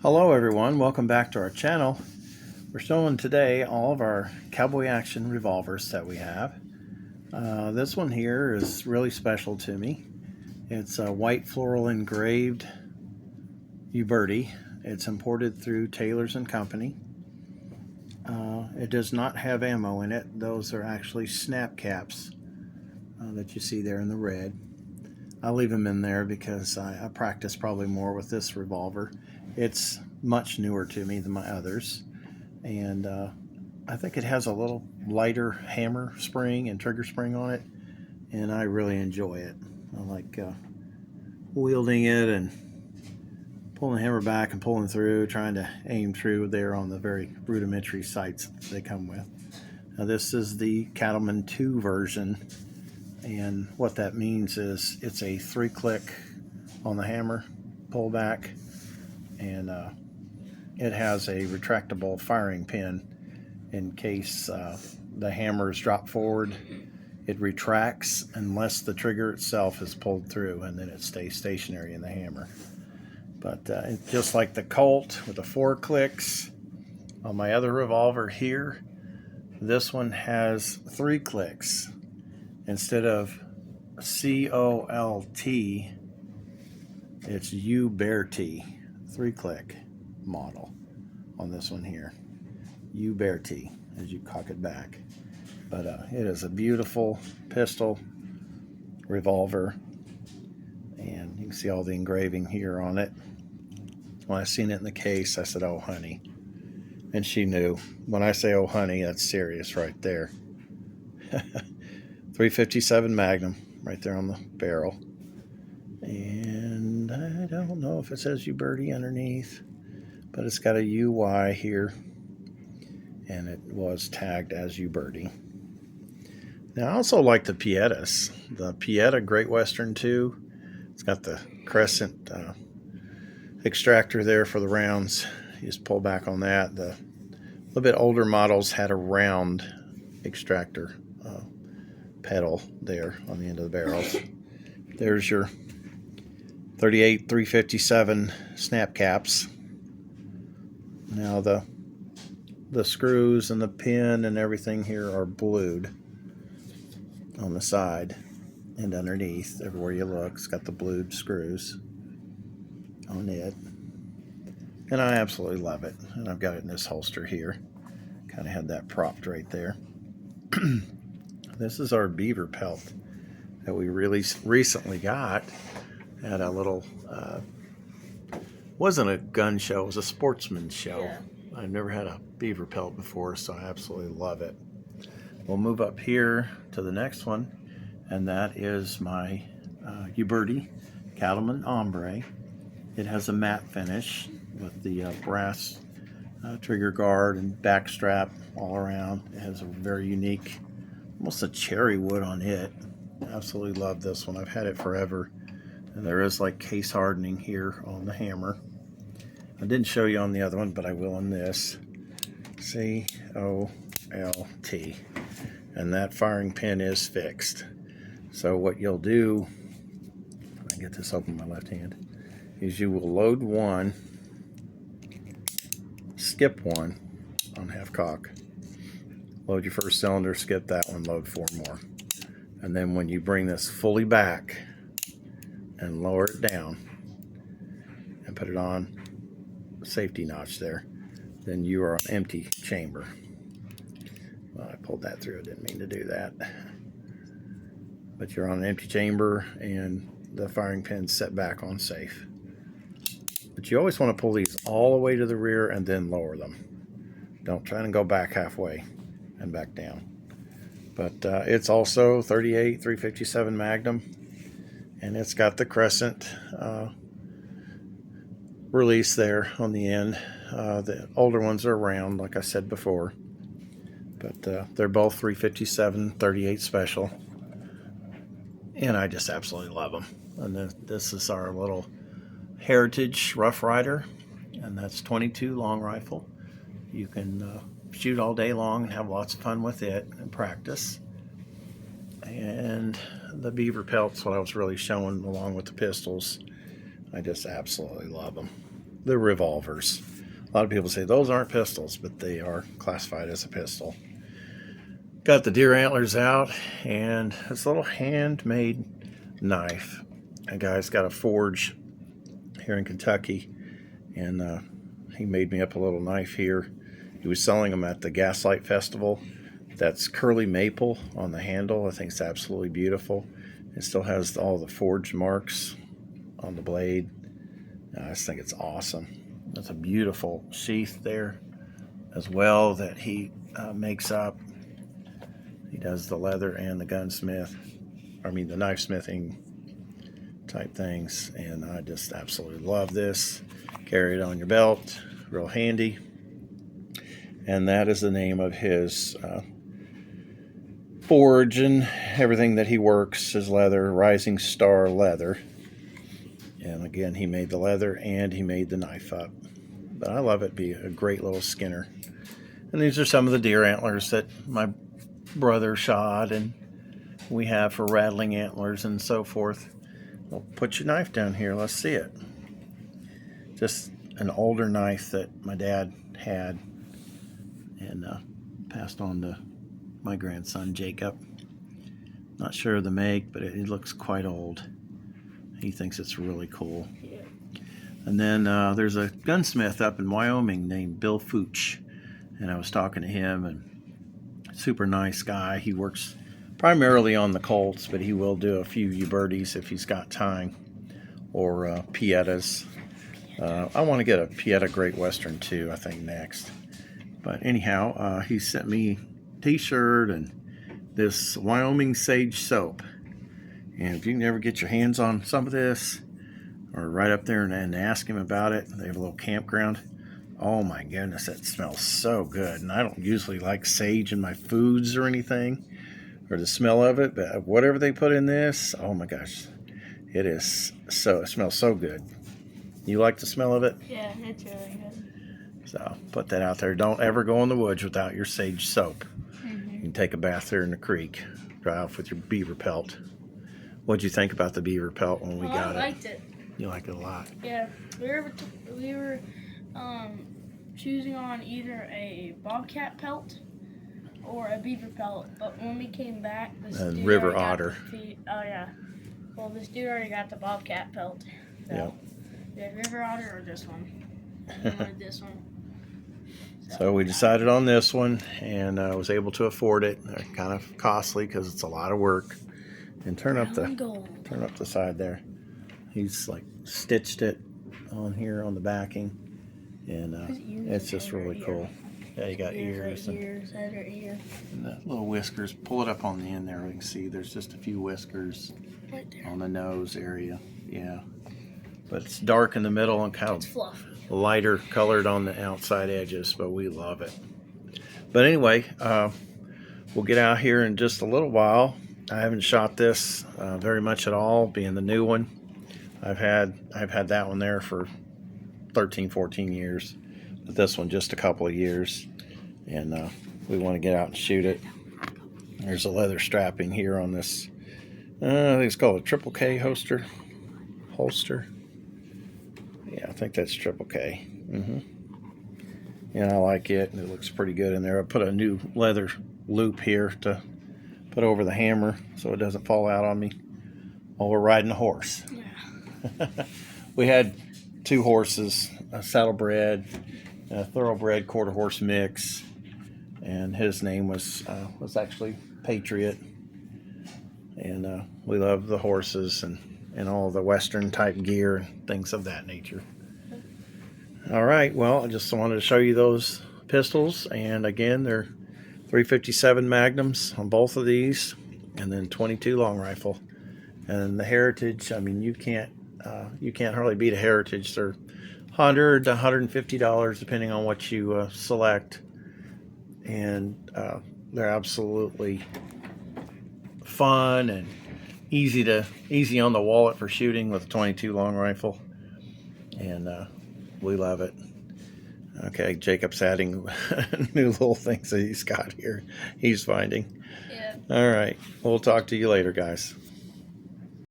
Hello everyone, welcome back to our channel. We're showing today all of our cowboy action revolvers that we have. This one here is really special to me. It's a white floral engraved Uberti. It's imported through Taylor's and Company. It does not have ammo in it. Those are actually snap caps that you see there in the red. I'll leave them in there because I practice probably more with this revolver. It's much newer to me than my others, and I think it has a little lighter hammer spring and trigger spring on it, and I really enjoy it. I like wielding it and pulling the hammer back and pulling through, trying to aim true there on the very rudimentary sights they come with. Now this is the Cattlemen 2 version, and what that means is it's a 3-click on the hammer, pull back, and it has a retractable firing pin in case the hammers drop forward. It retracts unless the trigger itself is pulled through, and then it stays stationary in the hammer. But it's just like the Colt with the 4 clicks. On my other revolver here, this one has 3 clicks. Instead of C-O-L-T, it's Uberti, 3-click model on this one here. Uberti, as you cock it back. But it is a beautiful pistol revolver, and you can see all the engraving here on it. When I seen it in the case, I said, "Oh honey," and she knew. When I say "oh honey," that's serious right there. 357 Magnum right there on the barrel, and I don't know if it says Uberti underneath, but it's got a UY here, and it was tagged as Uberti. Now I also like the Piettas. The Pietta Great Western 2. It's got the crescent extractor there for the rounds. You just pull back on that. The little bit older models had a round extractor pedal there on the end of the barrels. There's your 38 357 snap caps. Now the screws and the pin and everything here are blued on the side and underneath. Everywhere you look, it's got the blued screws on it, and I absolutely love it. And I've got it in this holster here. Kind of had that propped right there. This is our beaver pelt that we really recently got at a little wasn't a gun show, it was a sportsman show. Yeah. I've never had a beaver pelt before, so I absolutely love it. We'll move up here to the next one, and that is my Uberti Cattlemen Hombre. It has a matte finish with the brass trigger guard and back strap all around. It has a very unique, almost a cherry wood on it. Absolutely love this one. I've had it forever. And there is like case hardening here on the hammer. I didn't show you on the other one, but I will in this. C-O-L-T. And that firing pin is fixed. So what you'll do, if I get this open with my left hand, is you will load one, skip one on half cock. Load your first cylinder, skip that one, load 4 more. And then when you bring this fully back and lower it down and put it on safety notch there, then you are on empty chamber. Well, I pulled that through. I didn't mean to do that. But you're on an empty chamber and the firing pin's set back on safe. But you always want to pull these all the way to the rear and then lower them. Don't try and go back halfway and back down. But it's also 38 357 Magnum, and it's got the crescent release there on the end. The older ones are round, like I said before, but they're both 357 38 special, and I just absolutely love them. And then this is our little Heritage Rough Rider, and that's 22 long rifle. You can shoot all day long and have lots of fun with it and practice. And the beaver pelts, what I was really showing along with the pistols, I just absolutely love them. the revolvers. A lot of people say those aren't pistols, but they are classified as a pistol. Got the deer antlers out, and this little handmade knife. A guy's got a forge here in Kentucky, and he made me up a little knife here. He was selling them at the Gaslight Festival. That's curly maple on the handle. I think it's absolutely beautiful. It still has all the forged marks on the blade. I just think it's awesome. That's a beautiful sheath there as well that he makes up. He does the leather and the gunsmith, the knife smithing type things, and I just absolutely love this. Carry it on your belt, real handy. And that is the name of his forge and everything that he works, his leather, Rising Star Leather. And again, he made the leather and he made the knife up. But I love it. Be a great little skinner. And these are some of the deer antlers that my brother shot and we have for rattling antlers and so forth. Well, put your knife down here. Let's see it. Just an older knife that my dad had and passed on to my grandson Jacob. Not sure of the make, but it looks quite old. He thinks it's really cool. Yeah. And then there's a gunsmith up in Wyoming named Bill Fooch, and I was talking to him, and super nice guy. He works primarily on the Colts, but he will do a few Ubertis if he's got time, or Piettas. I want to get a Pietta Great Western too, I think, next. But anyhow, he sent me a t-shirt and this Wyoming sage soap. And if you can ever get your hands on some of this, or right up there and ask him about it, they have a little campground. Oh my goodness, it smells so good. And I don't usually like sage in my foods or anything, or the smell of it, but whatever they put in this, oh my gosh, it smells so good. You like the smell of it? Yeah, it's really good. So put that out there. Don't ever go in the woods without your sage soap. Mm-hmm. You can take a bath there in the creek, dry off with your beaver pelt. What'd you think about the beaver pelt when we got it? I liked it. You like it a lot. Yeah, we were choosing on either a bobcat pelt or a beaver pelt, but when we came back, this dude river otter. Well, this dude already got the bobcat pelt. So, yeah. River otter or this one. I wanted this one. So we decided on this one, and I was able to afford it. They're kind of costly because it's a lot of work. And turn up the side there. He's like stitched it on here on the backing, and it's just really cool. Yeah, you got ears, and the little whiskers. Pull it up on the end there. We can see there's just a few whiskers right there on the nose area. Yeah, but it's dark in the middle and kind of lighter colored on the outside edges. But we love it. But anyway, we'll get out here in just a little while. I haven't shot this very much at all, being the new one. I've had that one there for 13, 14 years, but this one just a couple of years, and we want to get out and shoot it. There's a leather strapping here on this. I think it's called a Triple K holster. Yeah, I think that's Triple K. Yeah, I like it, and it looks pretty good in there. I put a new leather loop here to put over the hammer so it doesn't fall out on me while we're riding a horse. Yeah. We had two horses, a saddlebred, a thoroughbred quarter horse mix, and his name was actually Patriot. And we love the horses and all the Western type gear and things of that nature. All right, well, I just wanted to show you those pistols, and again, they're 357 Magnums on both of these, and then 22 long rifle. And the Heritage, I mean, you can't hardly beat a Heritage. They're $100 to $150 depending on what you select, and they're absolutely fun and easy on the wallet for shooting with a 22 long rifle, and we love it. Okay, Jacob's adding new little things that he's got here. He's finding. Yeah. All right. We'll talk to you later, guys.